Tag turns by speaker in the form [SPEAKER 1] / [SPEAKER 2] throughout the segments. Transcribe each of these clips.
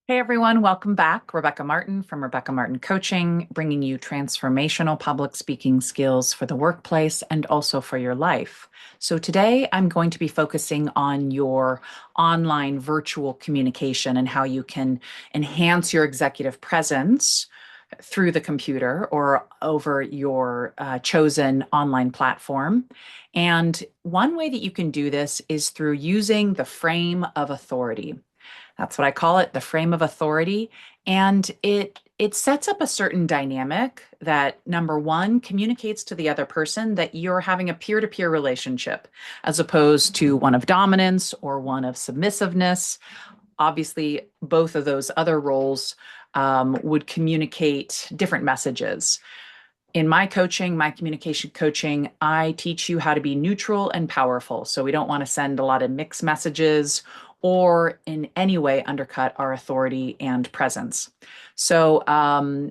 [SPEAKER 1] Hey everyone, welcome back. Rebecca Martin from Rebecca Martin Coaching, bringing you transformational public speaking skills for the workplace and also for your life. So today I'm going to be focusing on your online virtual communication and how you can enhance your executive presence through the computer or over your chosen online platform. And one way that you can do this is through using the frame of authority. That's what I call it, the frame of authority. And it sets up a certain dynamic that number one communicates to the other person that you're having a peer-to-peer relationship as opposed to one of dominance or one of submissiveness. Obviously, both of those other roles would communicate different messages. In my coaching, my communication coaching, I teach you how to be neutral and powerful. So we don't want to send a lot of mixed messages or in any way undercut our authority and presence. So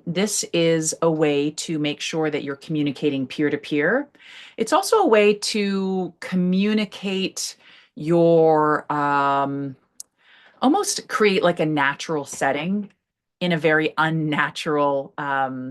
[SPEAKER 1] this is a way to make sure that you're communicating peer to peer. It's also a way to communicate your almost create like a natural setting in a very unnatural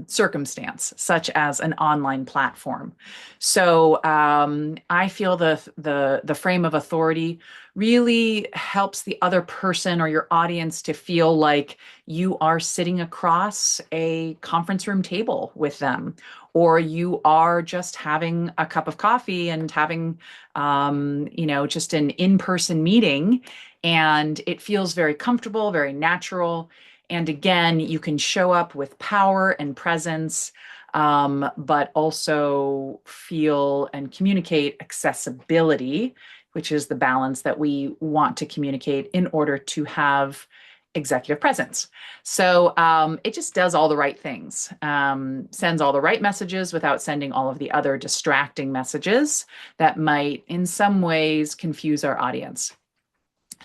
[SPEAKER 1] circumstance, such as an online platform. So I feel the frame of authority really helps the other person or your audience to feel like you are sitting across a conference room table with them, or you are just having a cup of coffee and having, just an in-person meeting, and it feels very comfortable, very natural. And again, you can show up with power and presence, but also feel and communicate accessibility, which is the balance that we want to communicate in order to have executive presence. So it just does all the right things, sends all the right messages without sending all of the other distracting messages that might, in some ways, confuse our audience.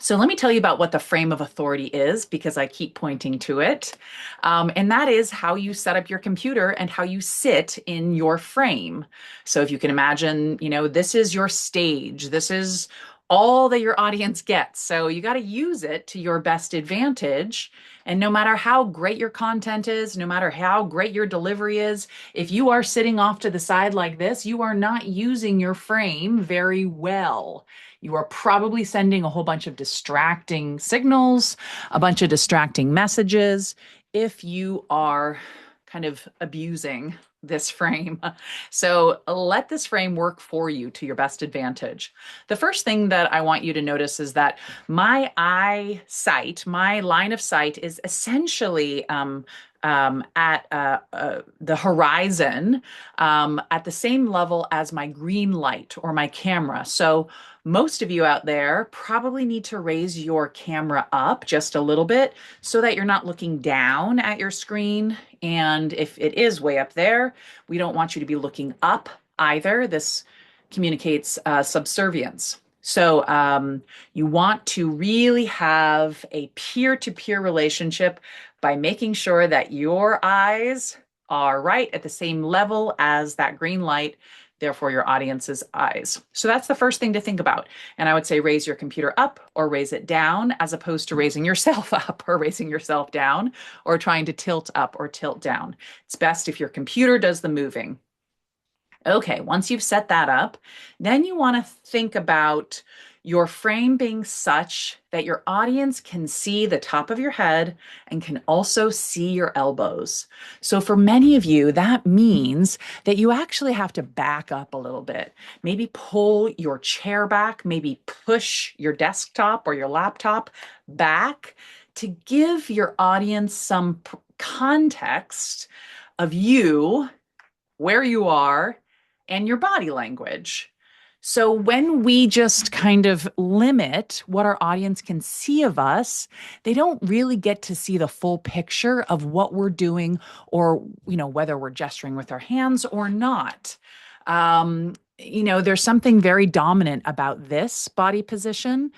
[SPEAKER 1] So let me tell you about what the frame of authority is, because I keep pointing to it. And that is how you set up your computer and how you sit in your frame. So if you can imagine, this is your stage. This is all that your audience gets. So you got to use it to your best advantage. And no matter how great your content is, no matter how great your delivery is, if you are sitting off to the side like this, you are not using your frame very well. You are probably sending a whole bunch of distracting signals, a bunch of distracting messages if you are kind of abusing this frame. So let this frame work for you to your best advantage. The first thing that I want you to notice is that my eyesight, my line of sight is essentially at the horizon, at the same level as my green light or my camera. So most of you out there probably need to raise your camera up just a little bit so that you're not looking down at your screen. And if it is way up there, we don't want you to be looking up either. This communicates subservience. So you want to really have a peer-to-peer relationship by making sure that your eyes are right at the same level as that green light, therefore your audience's eyes. So that's the first thing to think about. And I would say raise your computer up or raise it down, as opposed to raising yourself up or raising yourself down or trying to tilt up or tilt down. It's best if your computer does the moving. Okay, once you've set that up, then you want to think about your frame being such that your audience can see the top of your head and can also see your elbows. So for many of you, that means that you actually have to back up a little bit. Maybe pull your chair back, maybe push your desktop or your laptop back to give your audience some context of you, where you are, and your body language. So when we just kind of limit what our audience can see of us, they don't really get to see the full picture of what we're doing, or, whether we're gesturing with our hands or not. There's something very dominant about this body position,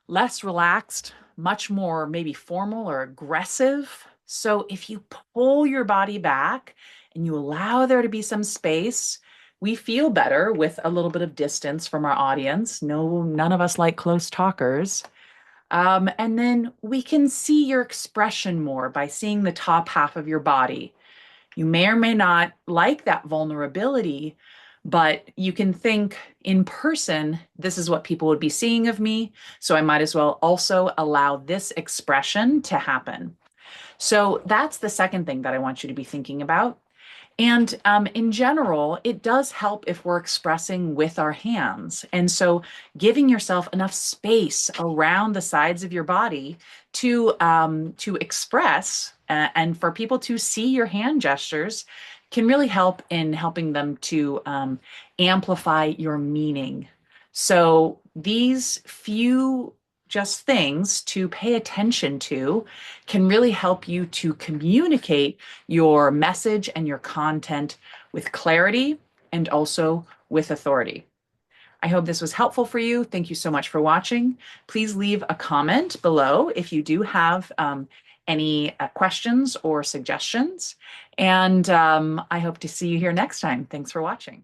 [SPEAKER 1] less relaxed, much more maybe formal or aggressive. So if you pull your body back and you allow there to be some space, we feel better with a little bit of distance from our audience. No, none of us like close talkers. And then we can see your expression more by seeing the top half of your body. You may or may not like that vulnerability, but you can think in person, this is what people would be seeing of me. So I might as well also allow this expression to happen. So that's the second thing that I want you to be thinking about. And in general, it does help if we're expressing with our hands. And so giving yourself enough space around the sides of your body to express and for people to see your hand gestures can really help in helping them to amplify your meaning. So these few just things to pay attention to can really help you to communicate your message and your content with clarity and also with authority. I hope this was helpful for you. Thank you so much for watching. Please leave a comment below if you do have any questions or suggestions. And I hope to see you here next time. Thanks for watching.